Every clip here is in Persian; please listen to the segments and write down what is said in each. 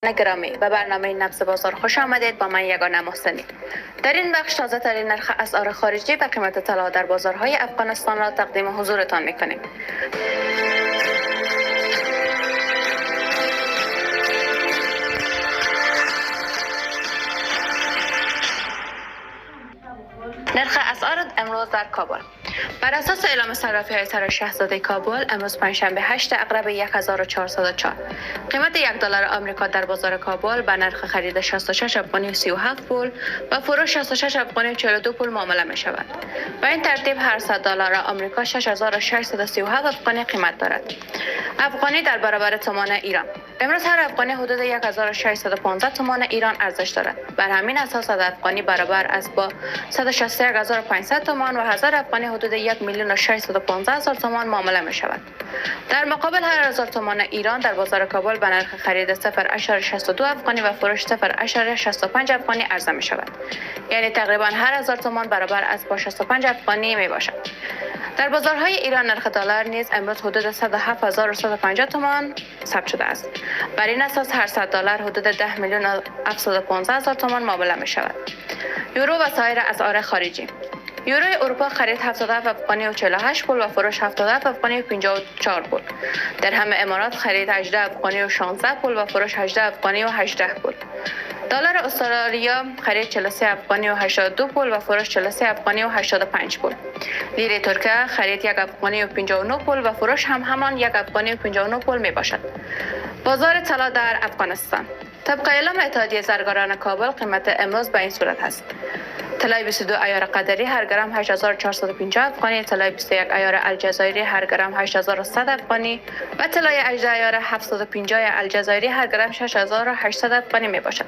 گرامی به برنامه نبض بازار خوش آمدید. با من یگانه محسنی. در این بخش تازه ترین نرخ اسعار خارجی و قیمت طلا در بازارهای افغانستان را تقدیم حضورتان میکنیم. نرخ اسعار امروز در کابل بر اساس اعلام صرافی‌های طراح شاهزاده کابل امروز پنجشنبه 8 اغرب 1404 قیمت یک دلار آمریکا در بازار کابل به نرخ خرید 66 افغانی و 37 پول و فروش 66 افغانی و 42 پول معامله می شود. به این ترتیب هر 100 دلار آمریکا 6637 افغانی قیمت دارد. افغانی در برابر تومان ایران امروز هر افغانی حدود 1615 تومان ایران ارزش دارد. بر همین اساس 100 افغانی برابر است با 161500 تومان و 1000 افغانی حدود 1,615,000 تومان معامله می شود. در مقابل هر 1000 تومان ایران در بازار کابل به نرخ خرید 0.62 افغانی و فروش 0.65 افغانی عرضه می شود. یعنی تقریبا هر 1000 تومان برابر است با 65 افغانی می باشد. در بازارهای ایران نرخ دلار نیز امروز حدود 107150 تومان ثبت شده است. بر این اساس هر 100 دلار حدود 10,715,000 تومان معامله می شود. یورو و سایر اسعار خارجی یوروی اروپا خرید 77 افغانی و 48 پول و فروش 77 افغانی و 54 پول. درهم امارات خرید 18 افغانی و 16 پول و فروش 18 افغانی و 18 پول. دلار استرالیا خرید 43 افغانی و 82 پول و فروش 43 افغانی و 85 پول. لیره ترکیه خرید 1 افغانی و 59 پول و فروش هم همان 1 افغانی و 59 پول می باشد. بازار طلا در افغانستان طبق اعلام اتحادیه زرگران کابل قیمت امروز به این صورت است: طلای 22 ایار قطری هر گرم 8450 افغانی، طلای 21 ایار الجزایری هر گرم 8100 افغانی و طلای 18 ایار 750 الجزایری هر گرم 6800 افغانی می باشد.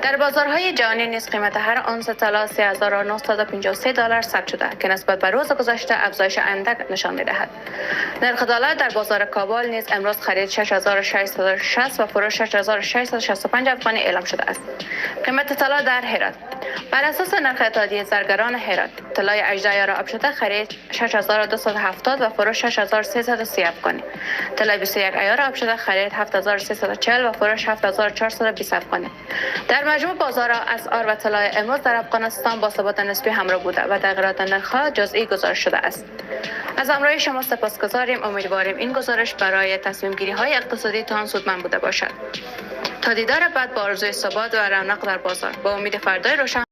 در بازارهای جهانی نیز قیمت هر اونس طلا 3953 دلار ثبت شده که نسبت به روز گذشته افزایش اندک نشان می دهد. نرخ دلار در بازار کابل نیز امروز خرید 6660 و فروش 6665 افغانی اعلام شده است. قیمت طلا در هرات بر اساس نرخ اتحادیه زرگران هرات طلای 18 ایار آب شده خرید 6270 و فروش 6330 افغانی. طلای 21 ایار آب شده خرید 7340 و فروش 7420 افغانی. در مجموع بازار اسعار و طلای امروز در افغانستان با ثبات نسبی همراه بوده و تغییرات نرخ‌ها جزئی گزارش شده است. از همراهی شما سپاسگزاریم. امیدواریم این گزارش برای تصمیم گیری های اقتصادی تان سودمند بوده باشد. تا دیدار بعد با آرزوی ثبات و رونق در بازار، با امید فردای روشن.